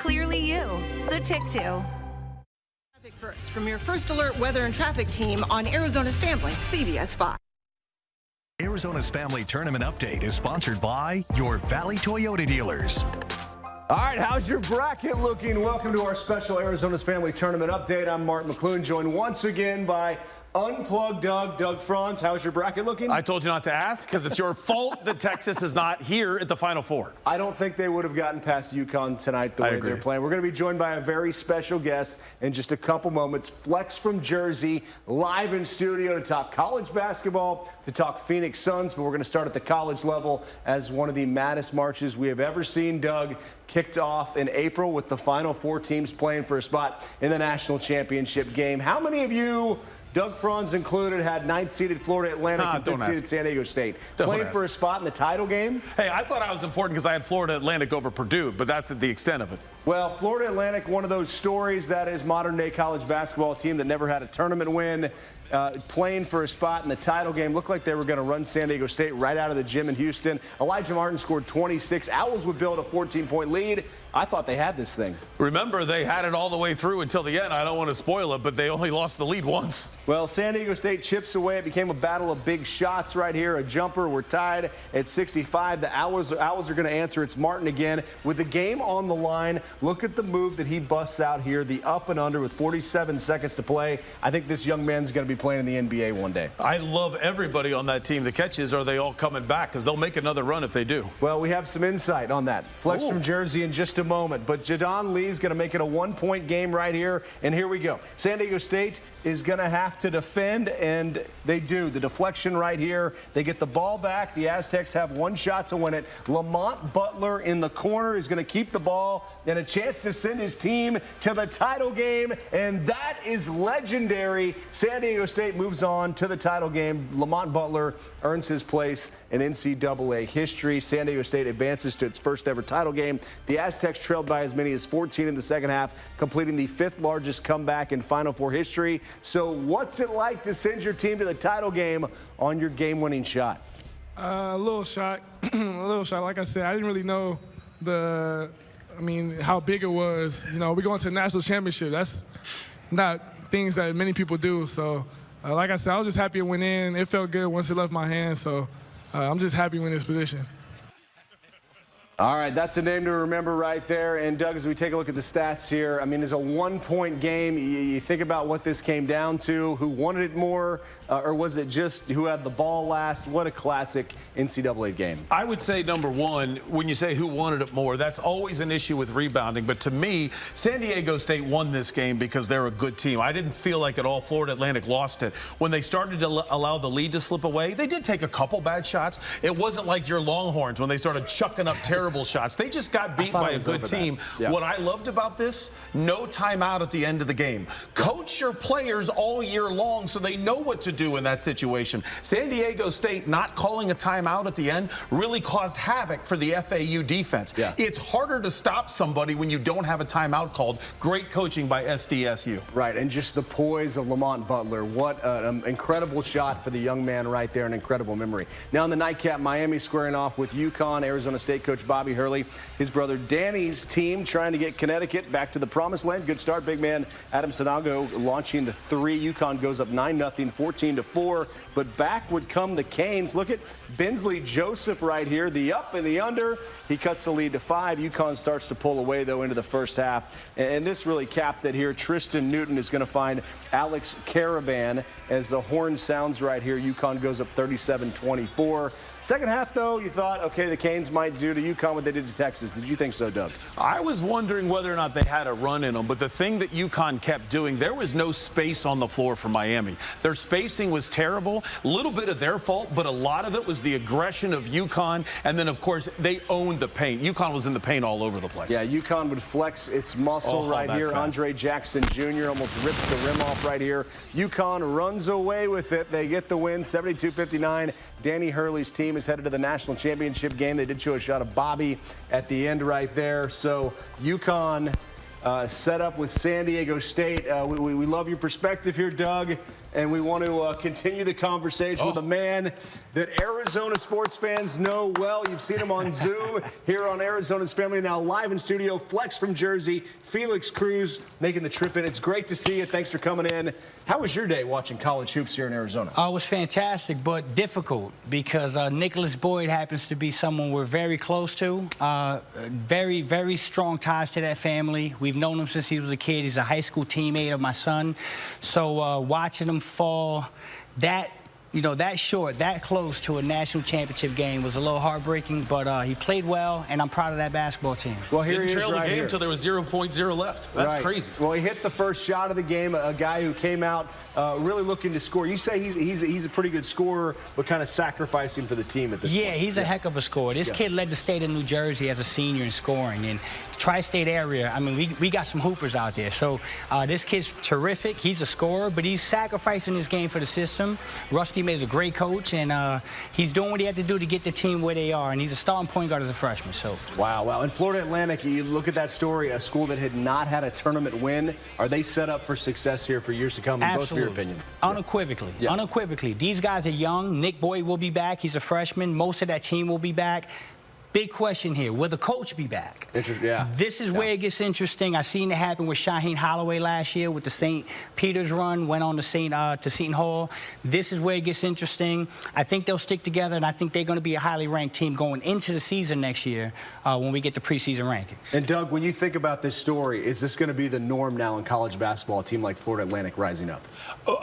clearly you. So take 2. Traffic first from your First Alert Weather and Traffic team on Arizona's Family, CBS 5. Arizona's Family Tournament Update is sponsored by your Valley Toyota dealers. All right, how's your bracket looking? Welcome to our special Arizona's Family Tournament Update. I'm Martin McClune, joined once again by Unplugged Doug Franz. How's your bracket looking? I told you not to ask because it's your fault that Texas is not here at the Final Four. I don't think they would have gotten past UConn tonight the way they're playing. We're going to be joined by a very special guest in just a couple moments. Flex from Jersey, live in studio to talk college basketball, to talk Phoenix Suns, but we're going to start at the college level as one of the maddest marches we have ever seen. Doug, kicked off in April with the Final Four teams playing for a spot in the national championship game. How many of you, Doug Franz included, had 9th-seeded Florida Atlantic and 5th-seeded San Diego State playing for a spot in the title game? Hey, I thought I was important because I had Florida Atlantic over Purdue, but that's the extent of it. Well, Florida Atlantic, one of those stories that is modern-day college basketball team that never had a tournament win, playing for a spot in the title game. Looked like they were going to run San Diego State right out of the gym in Houston. Elijah Martin scored 26. Owls would build a 14-point lead. I thought they had this thing. Remember, they had it all the way through until the end. I don't want to spoil it, but they only lost the lead once. Well, San Diego State chips away. It became a battle of big shots right here. A jumper. We're tied at 65. The Owls are going to answer. It's Martin again. With the game on the line, look at the move that he busts out here. The up and under with 47 seconds to play. I think this young man's going to be playing in the NBA one day. I love everybody on that team. The catch is, are they all coming back? Because they'll make another run if they do. Well, we have some insight on that. Flex from Jersey in just a moment. But Jadon Lee's going to make it a one-point game right here. And here we go. San Diego State is going to have to defend, and they do. The deflection right here. They get the ball back. The Aztecs have one shot to win it. Lamont Butler in the corner is going to keep the ball and a chance to send his team to the title game. And that is legendary. San Diego State moves on to the title game. Lamont Butler earns his place in NCAA history. San Diego State advances to its first ever title game. The Aztecs trailed by as many as 14 in the second half, completing the 5th largest comeback in Final Four history. So what's it like to send your team to the title game on your game-winning shot? A little shock. A little shock. Like I said, I didn't really know how big it was. You know, we're going to the national championship. That's not things that many people do. So, like I said, I was just happy it went in. It felt good once it left my hands. So, I'm just happy we're in this position. All right, that's a name to remember right there. And, Doug, as we take a look at the stats here, I mean, it's a one-point game. You think about what this came down to, who wanted it more, or was it just who had the ball last? What a classic NCAA game. I would say, number one, when you say who wanted it more, that's always an issue with rebounding. But to me, San Diego State won this game because they're a good team. I didn't feel like at all Florida Atlantic lost it. When they started to allow the lead to slip away, they did take a couple bad shots. It wasn't like your Longhorns when they started chucking up terrible shots. They just got beat by a good team. Yeah. What I loved about this, no timeout at the end of the game. Coach your players all year long so they know what to do in that situation. San Diego State not calling a timeout at the end really caused havoc for the FAU defense. Yeah. It's harder to stop somebody when you don't have a timeout called. Great coaching by SDSU. Right, and just the poise of Lamont Butler. What an incredible shot for the young man right there, an incredible memory. Now in the nightcap, Miami squaring off with UConn. Arizona State coach Bobby Hurley, his brother Danny's team trying to get Connecticut back to the promised land. Good start. Big man Adam Sanago launching the 3. UConn goes up 9-0, 14-4. But back would come the Canes. Look at Bensley Joseph right here. The up and the under. He cuts the lead to 5. UConn starts to pull away, though, into the first half. And this really capped it here. Tristan Newton is going to find Alex Caravan as the horn sounds right here. UConn goes up 37-24. Second half, though, you thought, okay, the Canes might do to UConn what they did to Texas. Did you think so, Doug? I was wondering whether or not they had a run in them, but the thing that UConn kept doing, there was no space on the floor for Miami. Their spacing was terrible. A little bit of their fault, but a lot of it was the aggression of UConn. And then, of course, they owned the paint. UConn was in the paint all over the place. Yeah, UConn would flex its muscle right here. Bad. Andre Jackson Jr. almost rips the rim off right here. UConn runs away with it. They get the win, 72-59. Danny Hurley's team is headed to the national championship game. They did show a shot of Bobby at the end right there. So UConn set up with San Diego State. We love your perspective here, Doug. and we want to continue the conversation with a man that Arizona sports fans know well. You've seen him on Zoom here on Arizona's Family, now live in studio. Flex from Jersey, Felix Cruz making the trip in. It's great to see you. Thanks for coming in. How was your day watching college hoops here in Arizona? It was fantastic, but difficult because Nicholas Boyd happens to be someone we're very close to. Very, very strong ties to that family. We've known him since he was a kid. He's a high school teammate of my son. So watching him fall that short, that close to a national championship game was a little heartbreaking, but he played well, and I'm proud of that basketball team. Well, here Didn't he is trail the right game here. until there was 0.0 left. That's Right. crazy. Well, he hit the first shot of the game, a guy who came out really looking to score. You say he's a pretty good scorer, but kind of sacrificing for the team at this point. Yeah, he's a heck of a scorer. This kid led the state of New Jersey as a senior in scoring. And tri-state area, I mean, we got some hoopers out there. So this kid's terrific. He's a scorer, but he's sacrificing his game for the system. Rusty May is a great coach, and he's doing what he had to do to get the team where they are. And he's a starting point guard as a freshman. So Wow. And Florida Atlantic, you look at that story, a school that had not had a tournament win. Are they set up for success here for years to come, in both of your opinion? Unequivocally. Yeah. Unequivocally. These guys are young. Nick Boyd will be back. He's a freshman. Most of that team will be back. Big question here, will the coach be back? This is where it gets interesting. I seen it happen with Shaheen Holloway last year with the St. Peter's run, went on to Seton Hall. This is where it gets interesting. I think they'll stick together, and I think they're going to be a highly ranked team going into the season next year when we get the preseason rankings. And Doug, when you think about this story, is this going to be the norm now in college basketball, a team like Florida Atlantic rising up?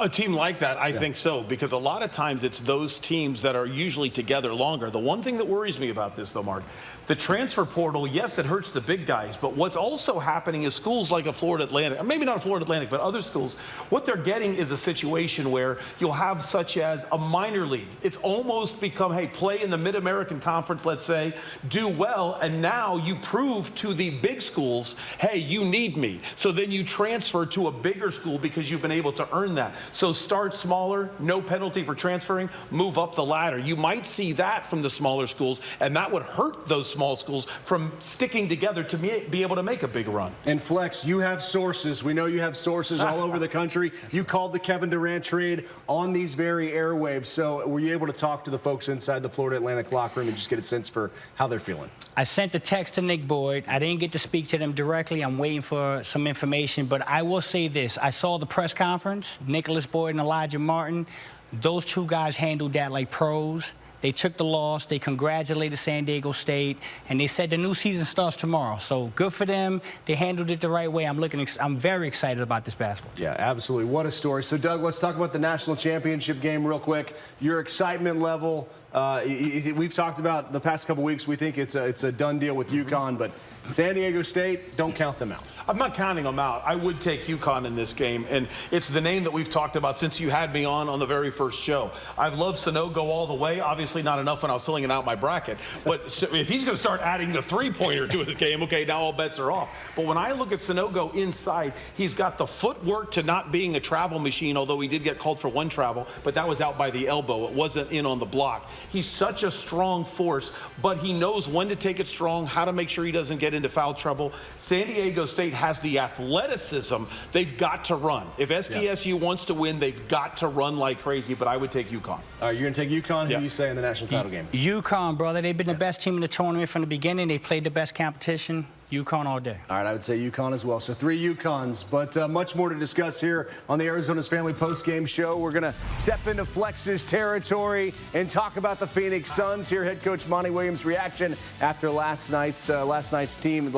A team like that, I think so, because a lot of times it's those teams that are usually together longer. The one thing that worries me about this, though, Mark, the transfer portal, yes, it hurts the big guys, but what's also happening is schools like a Florida Atlantic, maybe not a Florida Atlantic, but other schools, what they're getting is a situation where you'll have such as a minor league. It's almost become, hey, play in the Mid-American Conference, let's say, do well, and now you prove to the big schools, hey, you need me. So then you transfer to a bigger school because you've been able to earn that. So start smaller, no penalty for transferring, move up the ladder. You might see that from the smaller schools, and that would hurt those small schools from sticking together to be able to make a big run. And Flex, you have sources. We know you have sources all over the country. You called the Kevin Durant trade on these very airwaves. So were you able to talk to the folks inside the Florida Atlantic locker room and just get a sense for how they're feeling? I sent a text to Nick Boyd. I didn't get to speak to them directly. I'm waiting for some information, but I will say this. I saw the press conference, Nicholas Boyd and Elijah Martin. Those two guys handled that like pros. They took the loss. They congratulated San Diego State, and they said the new season starts tomorrow. So good for them. They handled it the right way. I'm very excited about this basketball team. Yeah, absolutely. What a story. So, Doug, let's talk about the national championship game real quick. Your excitement level. We've talked about the past couple weeks. We think it's a done deal with UConn, but San Diego State, don't count them out. I'm not counting them out. I would take UConn in this game, and it's the name that we've talked about since you had me on the very first show. I've loved Sanogo all the way. Obviously not enough when I was filling out my bracket, but so if he's going to start adding the three-pointer to his game, okay, now all bets are off. But when I look at Sanogo inside, he's got the footwork to not being a travel machine, although he did get called for one travel, but that was out by the elbow. It wasn't in on the block. He's such a strong force, but he knows when to take it strong, how to make sure he doesn't get into foul trouble. San Diego State has the athleticism. They've got to run. If SDSU wants to win, they've got to run like crazy, but I would take UConn. All right, you're going to take UConn? Who do you say in the national title game? UConn, brother. They've been the best team in the tournament from the beginning. They played the best competition. UConn all day. All right, I would say UConn as well. So 3 UConns, but much more to discuss here on the Arizona's Family postgame show. We're going to step into Flex's territory and talk about the Phoenix Suns. Here, head coach Monty Williams' reaction after last night his team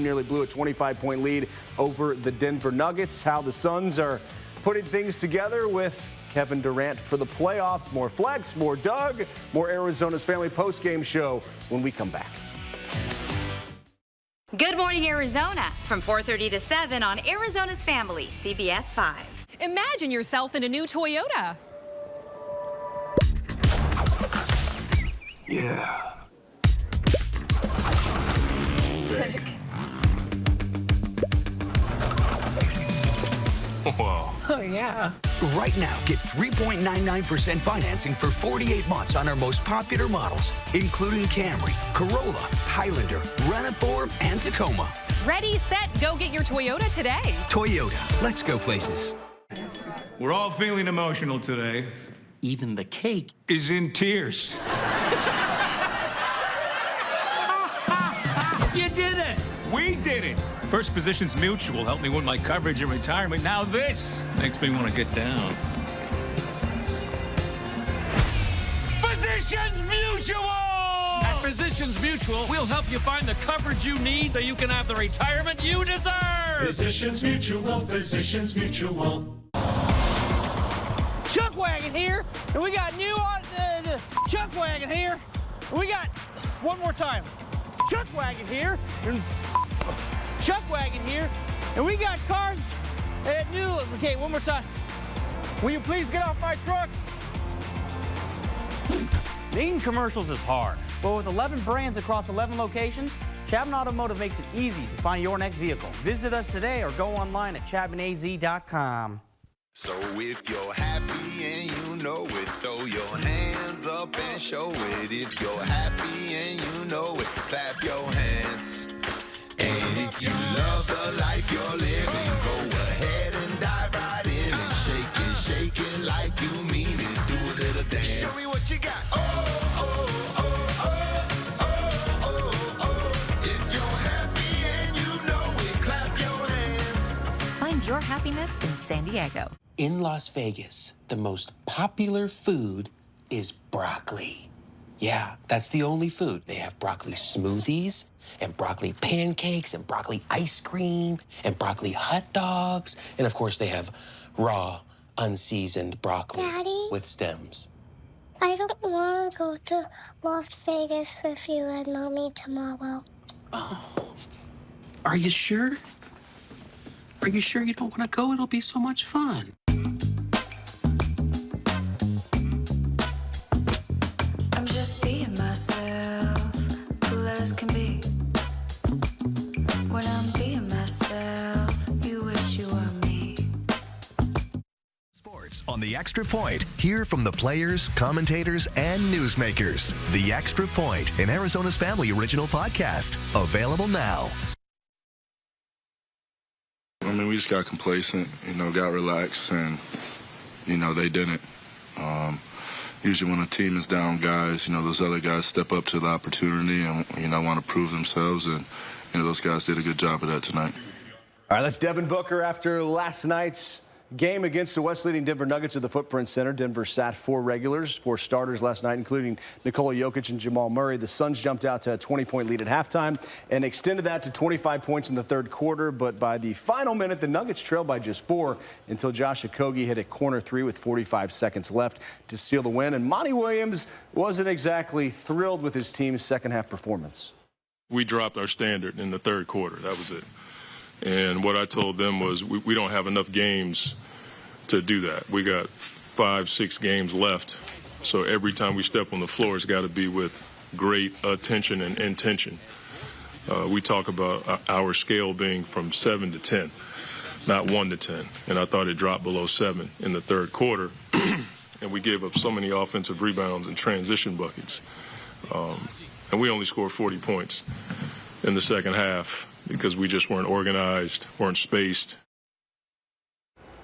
nearly blew a 25-point lead over the Denver Nuggets. How the Suns are putting things together with Kevin Durant for the playoffs. More Flex, more Doug, more Arizona's Family postgame show when we come back. Good morning, Arizona, from 4:30 to 7 on Arizona's Family, CBS 5. Imagine yourself in a new Toyota. Yeah. Sick. Whoa. Oh, yeah. Right now, get 3.99% financing for 48 months on our most popular models, including Camry, Corolla, Highlander, RAV4, and Tacoma. Ready, set, go get your Toyota today. Toyota, let's go places. We're all feeling emotional today. Even the cake Is in tears. You did it! We did it! First Physicians Mutual helped me win my coverage in retirement. Now this makes me want to get down. Physicians Mutual! At Physicians Mutual, we'll help you find the coverage you need so you can have the retirement you deserve. Physicians Mutual, Physicians Mutual. Chuck Wagon here, and we got new Chuck Wagon here. And we got one more time. Chuck Wagon here, and Chuck Wagon here, and we got cars at new. Okay, one more time. Will you please get off my truck? Making commercials is hard, but with 11 brands across 11 locations, Chapman Automotive makes it easy to find your next vehicle. Visit us today or go online at ChapmanAZ.com. So if you're happy and you know it, throw your hands up and show it. If you're happy and you know it, clap your hands. And if you love the life you're living, go ahead and dive right in and shake it like you mean it. Do a little dance. Show me what you got. If you're happy and you know it, clap your hands. Find your happiness in San Diego. In Las Vegas, the most popular food is broccoli. Yeah, that's the only food. They have broccoli smoothies and broccoli pancakes and broccoli ice cream and broccoli hot dogs. And of course, they have raw, unseasoned broccoli Daddy? with stems. I don't want to go to Las Vegas with you and Mommy tomorrow. Oh. Are you sure? Are you sure you don't want to go? It'll be so much fun. I'm just being myself, cool as can be. When I'm being myself, you wish you were me. Sports on The Extra Point. Hear from the players, commentators, and newsmakers. The Extra Point, an Arizona's Family original podcast. Available now. I mean, we just got complacent, got relaxed, and, they didn't. Usually when a team is down guys, those other guys step up to the opportunity and, want to prove themselves, and, those guys did a good job of that tonight. All right, that's Devin Booker after last night's game against the West-leading Denver Nuggets at the Footprint Center. Denver sat 4 regulars, 4 starters last night, including Nikola Jokic and Jamal Murray. The Suns jumped out to a 20-point lead at halftime and extended that to 25 points in the third quarter. But by the final minute, the Nuggets trailed by just 4 until Josh Okogie hit a corner 3 with 45 seconds left to seal the win. And Monty Williams wasn't exactly thrilled with his team's second-half performance. We dropped our standard in the third quarter. That was it. And what I told them was we don't have enough games to do that. We got 5-6 games left. So every time we step on the floor, it's got to be with great attention and intention. We talk about our scale being from 7 to 10, not 1 to 10. And I thought it dropped below 7 in the third quarter. And we gave up so many offensive rebounds and transition buckets. And we only scored 40 points in the second half because we just weren't organized, weren't spaced.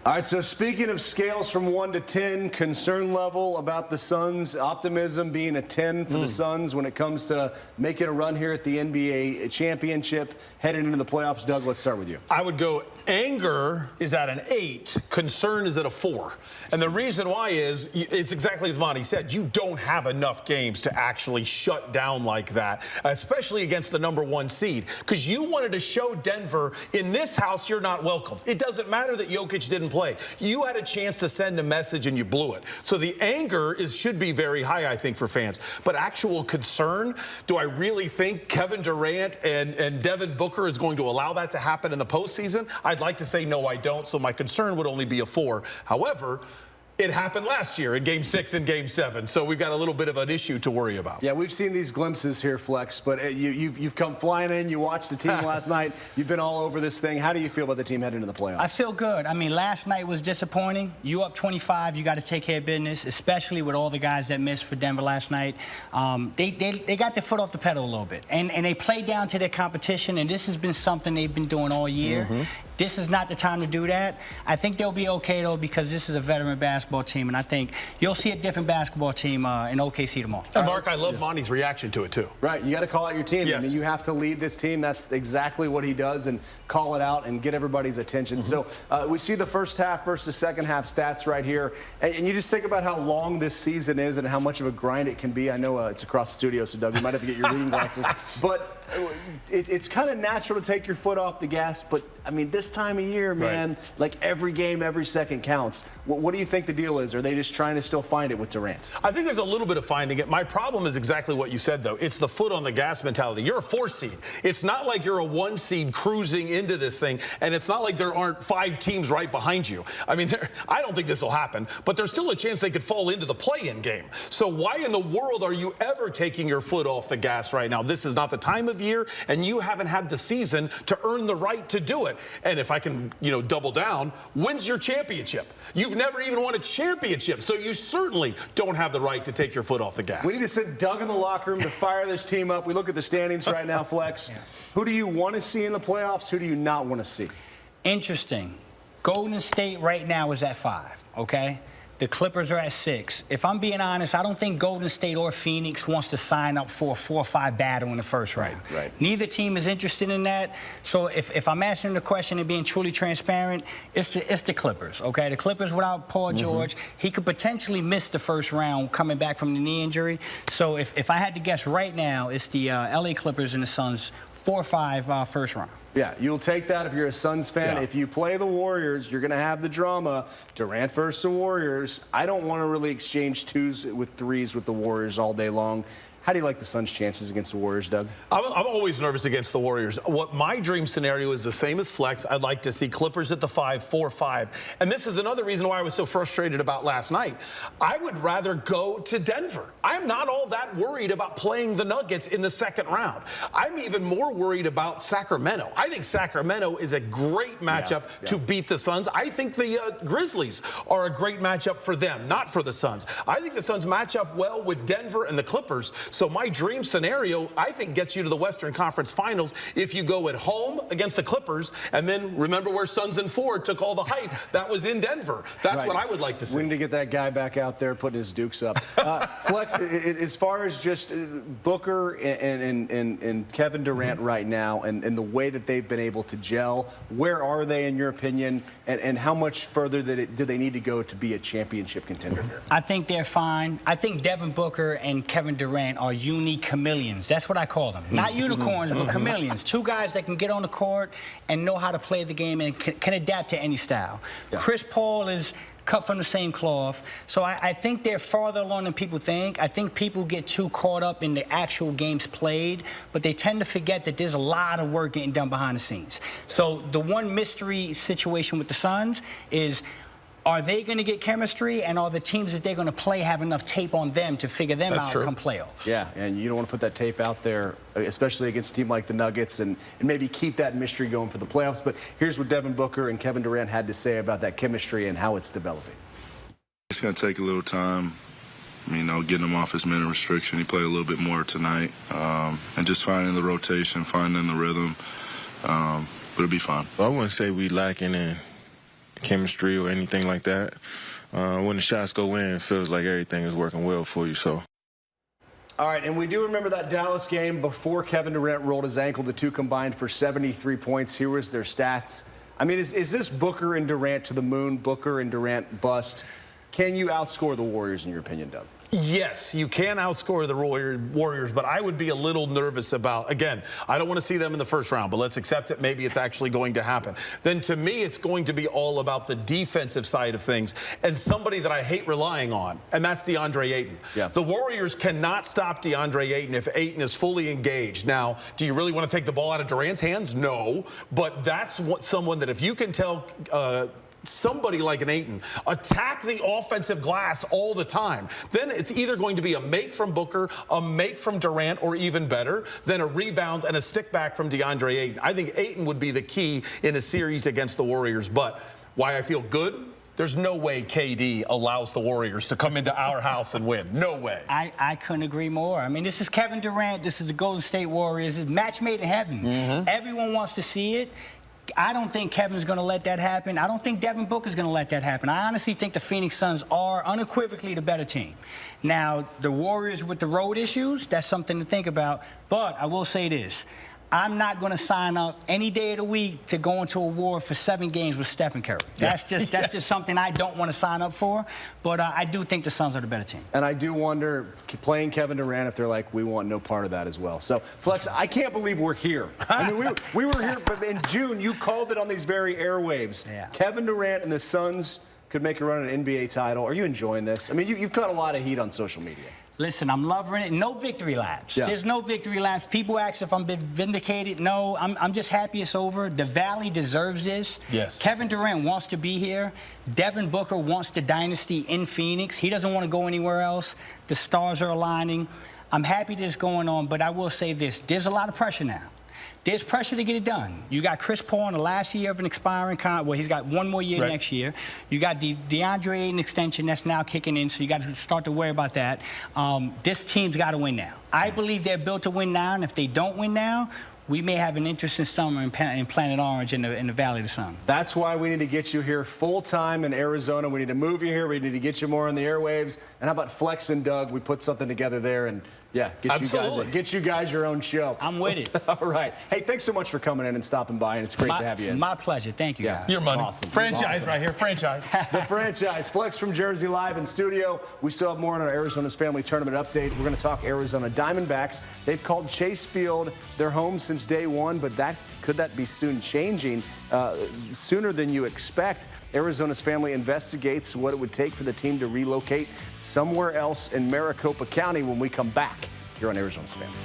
All right, so speaking of scales from 1 to 10, concern level about the Suns, optimism being a 10 for the Suns when it comes to making a run here at the NBA championship, heading into the playoffs. Doug, let's start with you. I would go anger is at an 8, concern is at a 4. And the reason why is, it's exactly as Monty said, you don't have enough games to actually shut down like that, especially against the #1 seed, because you wanted to show Denver, in this house, you're not welcome. It doesn't matter that Jokic didn't play. You had a chance to send a message and you blew it. So the anger should be very high, I think, for fans. But actual concern, do I really think Kevin Durant and Devin Booker is going to allow that to happen in the postseason? I'd like to say no, I don't. So my concern would only be a 4. However, it happened last year in Game 6 and Game 7, so we've got a little bit of an issue to worry about. Yeah, we've seen these glimpses here, Flex, but you've come flying in. You watched the team last night. You've been all over this thing. How do you feel about the team heading into the playoffs? I feel good. I mean, last night was disappointing. You up 25, you got to take care of business, especially with all the guys that missed for Denver last night. They got their foot off the pedal a little bit, and they played down to their competition, and this has been something they've been doing all year. This is not the time to do that. I think they'll be okay, though, because this is a veteran basketball team, and I think you'll see a different basketball team in OKC tomorrow. And Mark, I love Monty's reaction to it, too. Right, you got to call out your team. Yes. I mean, you have to lead this team. That's exactly what he does, and call it out and get everybody's attention. So we see the first half versus second half stats right here, and you just think about how long this season is and how much of a grind it can be. I know it's across the studio, so Doug, you might have to get your reading glasses, but it's kind of natural to take your foot off the gas, but I mean, this time of year, man, like every game, every second counts. What do you think the deal is? Are they just trying to still find it with Durant? I think there's a little bit of finding it. My problem is exactly what you said, though. It's the foot on the gas mentality. You're a 4 seed. It's not like you're a 1 seed cruising into this thing, and it's not like there aren't 5 teams right behind you. I mean, I don't think this will happen, but there's still a chance they could fall into the play-in game. So why in the world are you ever taking your foot off the gas right now? This is not the time of year, and you haven't had the season to earn the right to do it. And if I can, double down, when's your championship? You've never even won a championship, so you certainly don't have the right to take your foot off the gas. We need to sit Doug in the locker room to fire this team up. We look at the standings right now, Flex. Who do you want to see in the playoffs? Who do you not want to see? Interesting. Golden State right now is at 5, okay? The Clippers are at 6. If I'm being honest, I don't think Golden State or Phoenix wants to sign up for a 4-5 battle in the first round. Right. Neither team is interested in that. So if I'm answering the question and being truly transparent, it's the Clippers, okay? The Clippers without Paul George, he could potentially miss the first round coming back from the knee injury. So if I had to guess right now, it's the LA Clippers and the Suns 4-5 first round. Yeah, you'll take that if you're a Suns fan. Yeah. If you play the Warriors, you're going to have the drama. Durant versus the Warriors. I don't want to really exchange 2s with 3s with the Warriors all day long. How do you like the Suns' chances against the Warriors, Doug? I'm always nervous against the Warriors. What my dream scenario is the same as Flex. I'd like to see Clippers at the 5, 4-5. And this is another reason why I was so frustrated about last night. I would rather go to Denver. I'm not all that worried about playing the Nuggets in the second round. I'm even more worried about Sacramento. I think Sacramento is a great matchup to beat the Suns. I think the Grizzlies are a great matchup for them, not for the Suns. I think the Suns match up well with Denver and the Clippers. So my dream scenario, I think, gets you to the Western Conference Finals if you go at home against the Clippers, and then remember where Suns and Ford took all the hype. That was in Denver. That's what I would like to see. We need to get that guy back out there putting his dukes up. Flex, as far as just Booker and Kevin Durant right now and the way that they've been able to gel, where are they in your opinion, and how much further do they need to go to be a championship contender here? I think they're fine. I think Devin Booker and Kevin Durant are unique chameleons. That's what I call them. Not unicorns, but chameleons. 2 guys that can get on the court and know how to play the game and can adapt to any style. Yeah. Chris Paul is cut from the same cloth. So I think they're farther along than people think. I think people get too caught up in the actual games played, but they tend to forget that there's a lot of work getting done behind the scenes. So the one mystery situation with the Suns is, are they going to get chemistry, and are the teams that they're going to play have enough tape on them to figure them out come playoffs? Yeah, and you don't want to put that tape out there, especially against a team like the Nuggets, and maybe keep that mystery going for the playoffs. But here's what Devin Booker and Kevin Durant had to say about that chemistry and how it's developing. It's going to take a little time, getting him off his minute restriction. He played a little bit more tonight, and just finding the rotation, finding the rhythm, but it'll be fine. Well, I wouldn't say we lacking in chemistry or anything like that. When the shots go in, it feels like everything is working well for you. So. All right, and we do remember that Dallas game before Kevin Durant rolled his ankle. The 2 combined for 73 points. Here was their stats. I mean, is this Booker and Durant to the moon, Booker and Durant bust? Can you outscore the Warriors, in your opinion, Doug? Yes, you can outscore the Warriors, but I would be a little nervous about, again, I don't want to see them in the first round, but let's accept it. Maybe it's actually going to happen. Then to me, it's going to be all about the defensive side of things and somebody that I hate relying on, and that's DeAndre Ayton. Yeah. The Warriors cannot stop DeAndre Ayton if Ayton is fully engaged. Now, do you really want to take the ball out of Durant's hands? No, but that's someone that if you can tell somebody like an Ayton attack the offensive glass all the time, then it's either going to be a make from Booker, a make from Durant, or even better, than a rebound and a stick back from DeAndre Ayton. I think Ayton would be the key in a series against the Warriors. But why I feel good? There's no way KD allows the Warriors to come into our house and win. No way. I couldn't agree more. I mean, this is Kevin Durant. This is the Golden State Warriors. It's match made in heaven. Everyone wants to see it. I don't think Kevin's going to let that happen. I don't think Devin Booker's going to let that happen. I honestly think the Phoenix Suns are unequivocally the better team. Now, the Warriors with the road issues, that's something to think about. But I will say this. I'm not going to sign up any day of the week to go into a war for 7 games with Stephen Curry. That's just something I don't want to sign up for. But I do think the Suns are the better team. And I do wonder, playing Kevin Durant, if they're like, we want no part of that as well. So, Flex, I can't believe we're here. I mean, we were here, but in June, you called it on these very airwaves. Yeah. Kevin Durant and the Suns could make a run at an NBA title. Are you enjoying this? I mean, you've got a lot of heat on social media. Listen, I'm loving it. No victory laps. Yeah. There's no victory laps. People ask if I'm been vindicated. No, I'm just happy it's over. The Valley deserves this. Yes. Kevin Durant wants to be here. Devin Booker wants the dynasty in Phoenix. He doesn't want to go anywhere else. The stars are aligning. I'm happy this is going on, but I will say this. There's a lot of pressure now. There's pressure to get it done. You got Chris Paul in the last year of an expiring contract. Well, he's got 1 more year next year. You got DeAndre Ayton extension that's now kicking in, so you got to start to worry about that. This team's got to win now. I believe they're built to win now, and if they don't win now, we may have an interesting summer in Planet Orange in the Valley of the Sun. That's why we need to get you here full-time in Arizona. We need to move you here. We need to get you more on the airwaves. And how about Flex and Doug? We put something together there and, yeah, get you guys your own show. I'm with it. All right. Hey, thanks so much for coming in and stopping by, and it's great to have you in. My pleasure. Thank you, guys. Your money. Awesome. Franchise Awesome. right here. Franchise. The franchise. Flex from Jersey live in studio. We still have more on our Arizona's Family Tournament update. We're going to talk Arizona Diamondbacks. They've called Chase Field their home since day one, but could that be soon changing, sooner than you expect? Arizona's Family investigates what it would take for the team to relocate somewhere else in Maricopa County when we come back here on Arizona's Family.